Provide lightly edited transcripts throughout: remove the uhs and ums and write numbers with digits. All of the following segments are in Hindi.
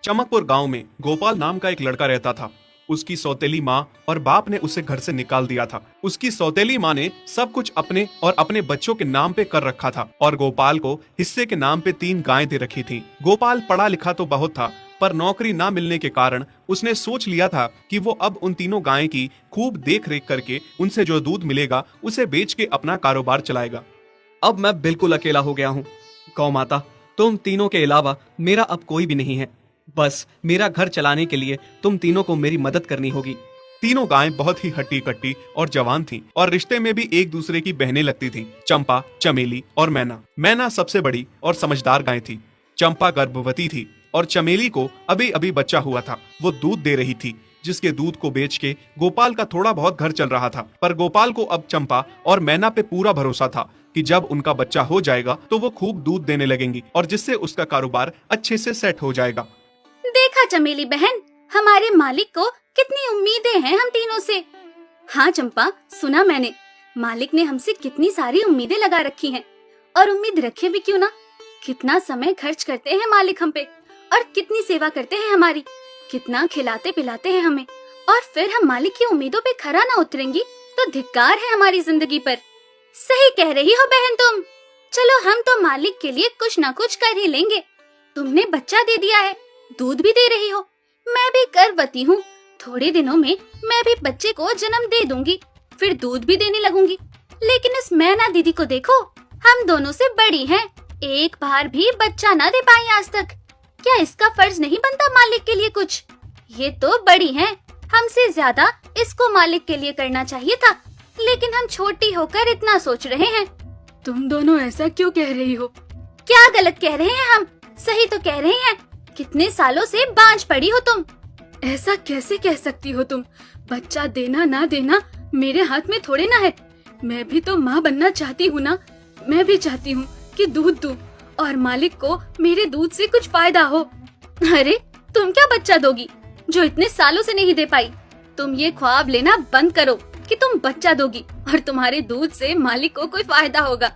चमकपुर गांव में गोपाल नाम का एक लड़का रहता था। उसकी सौतेली माँ और बाप ने उसे घर से निकाल दिया था। उसकी सौतेली माँ ने सब कुछ अपने और अपने बच्चों के नाम पे कर रखा था और गोपाल को हिस्से के नाम पे 3 गायें दे रखी थी। गोपाल पढ़ा लिखा तो बहुत था, पर नौकरी ना मिलने के कारण उसने सोच लिया था कि वो अब उन तीनों गायें की खूब देख रेख करके उनसे जो दूध मिलेगा उसे बेच के अपना कारोबार चलाएगा। अब मैं बिल्कुल अकेला हो गया हूँ। गौ माता, तुम तीनों के अलावा मेरा अब कोई भी नहीं है। बस मेरा घर चलाने के लिए तुम तीनों को मेरी मदद करनी होगी। तीनों गायें बहुत ही हट्टी कट्टी और जवान थीं और रिश्ते में भी एक दूसरे की बहनें लगती थीं। चंपा, चमेली और मैना। मैना सबसे बड़ी और समझदार गाय थी। चंपा गर्भवती थी और चमेली को अभी अभी बच्चा हुआ था। वो दूध दे रही थी, जिसके दूध को बेच के गोपाल का थोड़ा बहुत घर चल रहा था। पर गोपाल को अब चंपा और मैना पे पूरा भरोसा था कि जब उनका बच्चा हो जाएगा तो वो खूब दूध देने लगेंगी और जिससे उसका कारोबार अच्छे से सेट हो जाएगा। देखा चमेली बहन, हमारे मालिक को कितनी उम्मीदें हैं हम तीनों से। हाँ चंपा, सुना मैंने, मालिक ने हमसे कितनी सारी उम्मीदें लगा रखी हैं। और उम्मीद रखे भी क्यों ना, कितना समय खर्च करते हैं मालिक हम पे और कितनी सेवा करते हैं हमारी, कितना खिलाते पिलाते हैं हमें। और फिर हम मालिक की उम्मीदों पे खरा ना उतरेंगी तो धिक्कार है हमारी जिंदगी पर। सही कह रही हो बहन तुम। चलो हम तो मालिक के लिए कुछ ना कुछ कर ही लेंगे। तुमने बच्चा दे दिया है, दूध भी दे रही हो, मैं भी गर्भवती हूँ। थोड़े दिनों में मैं भी बच्चे को जन्म दे दूंगी, फिर दूध भी देने लगूंगी। लेकिन इस मैना दीदी को देखो, हम दोनों से बड़ी हैं, एक बार भी बच्चा ना दे पाई आज तक। क्या इसका फर्ज नहीं बनता मालिक के लिए कुछ? ये तो बड़ी हैं, हमसे ज्यादा इसको मालिक के लिए करना चाहिए था, लेकिन हम छोटी होकर इतना सोच रहे हैं। तुम दोनों ऐसा क्यों कह रही हो? क्या गलत कह रहे हैं हम? सही तो कह रहे हैं। कितने सालों से बांझ पड़ी हो तुम। ऐसा कैसे कह सकती हो तुम? बच्चा देना ना देना मेरे हाथ में थोड़े ना है। मैं भी तो माँ बनना चाहती हूँ ना। मैं भी चाहती हूँ कि दूध दूं और मालिक को मेरे दूध से कुछ फायदा हो। अरे तुम क्या बच्चा दोगी जो इतने सालों से नहीं दे पाई? तुम ये ख्वाब लेना बंद करो कि तुम बच्चा दोगी और तुम्हारे दूध से मालिक को कोई फायदा होगा।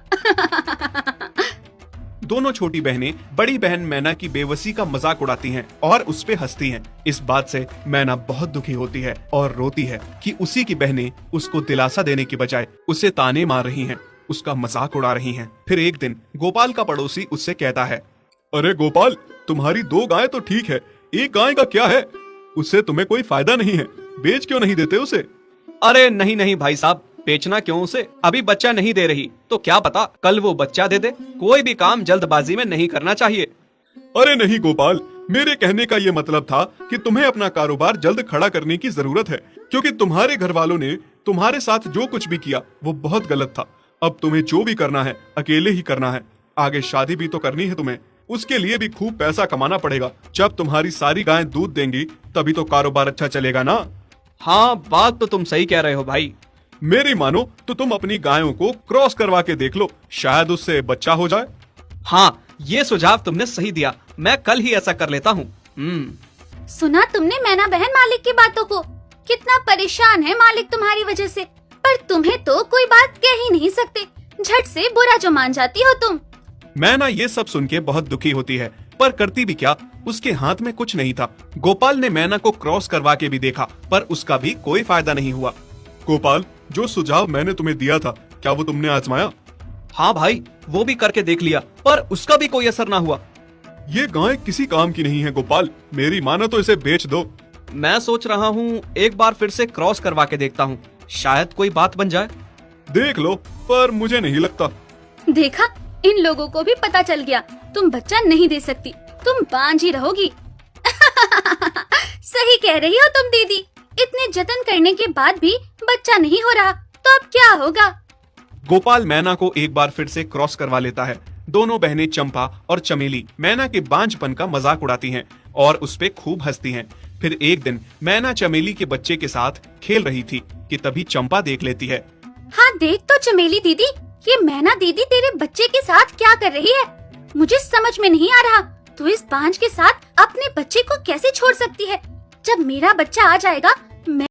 दोनों छोटी बहनें बड़ी बहन मैना की बेबसी का मजाक उड़ाती हैं और उस पे हंसती हैं। इस बात से मैना बहुत दुखी होती है और रोती है कि उसी की बहनें उसको दिलासा देने की बजाय उसे ताने मार रही हैं, उसका मजाक उड़ा रही हैं। फिर एक दिन गोपाल का पड़ोसी उससे कहता है, अरे गोपाल, तुम्हारी 2 गायें तो ठीक है, एक गाय का क्या है? उससे तुम्हें कोई फायदा नहीं है, बेच क्यों नहीं देते उसे? अरे नहीं नहीं भाई साहब, बेचना क्यों उसे? अभी बच्चा नहीं दे रही तो क्या पता कल वो बच्चा दे दे। कोई भी काम जल्दबाजी में नहीं करना चाहिए। अरे नहीं गोपाल, मेरे कहने का ये मतलब था कि तुम्हें अपना कारोबार जल्द खड़ा करने की जरूरत है, क्योंकि तुम्हारे घर वालों ने तुम्हारे साथ जो कुछ भी किया वो बहुत गलत था। अब तुम्हें जो भी करना है अकेले ही करना है। आगे शादी भी तो करनी है तुम्हें, उसके लिए भी खूब पैसा कमाना पड़ेगा। जब तुम्हारी सारी गायें दूध देंगी तभी तो कारोबार अच्छा चलेगा ना। हाँ, बात तो तुम सही कह रहे हो भाई। मेरी मानो तो तुम अपनी गायों को क्रॉस करवा के देख लो, शायद उससे बच्चा हो जाए। हाँ, ये सुझाव तुमने सही दिया, मैं कल ही ऐसा कर लेता हूँ। सुना तुमने मैना बहन मालिक की बातों को? कितना परेशान है मालिक तुम्हारी वजह से, पर तुम्हें तो कोई बात कह ही नहीं सकते। झट से बुरा जो मान जाती हो तुम। मैना ये सब सुन के बहुत दुखी होती है, पर करती भी क्या, उसके हाथ में कुछ नहीं था। गोपाल ने मैना को क्रॉस करवा के भी देखा, पर उसका भी कोई फायदा नहीं हुआ। गोपाल, जो सुझाव मैंने तुम्हें दिया था, क्या वो तुमने आजमाया? हाँ भाई, वो भी करके देख लिया, पर उसका भी कोई असर ना हुआ। ये गाय किसी काम की नहीं है गोपाल, मेरी मानो तो इसे बेच दो। मैं सोच रहा हूँ एक बार फिर से क्रॉस करवा के देखता हूँ, शायद कोई बात बन जाए। देख लो, पर मुझे नहीं लगता। देखा, इन लोगों को भी पता चल गया तुम बच्चा नहीं दे सकती, तुम बांझ ही रहोगी। सही कह रही हो तुम दीदी, इतने जतन करने के बाद भी बच्चा नहीं हो रहा तो अब क्या होगा? गोपाल मैना को एक बार फिर से क्रॉस करवा लेता है। दोनों बहनें चंपा और चमेली मैना के बांझपन का मजाक उड़ाती हैं और उस पे खूब हंसती हैं। फिर एक दिन मैना चमेली के बच्चे के साथ खेल रही थी कि तभी चंपा देख लेती है। हाँ देख तो चमेली दीदी, ये मैना दीदी तेरे बच्चे के साथ क्या कर रही है? मुझे समझ में नहीं आ रहा, तू इस बांझ के साथ अपने बच्चे को कैसे छोड़ सकती है? जब मेरा बच्चा आ जाएगा मैं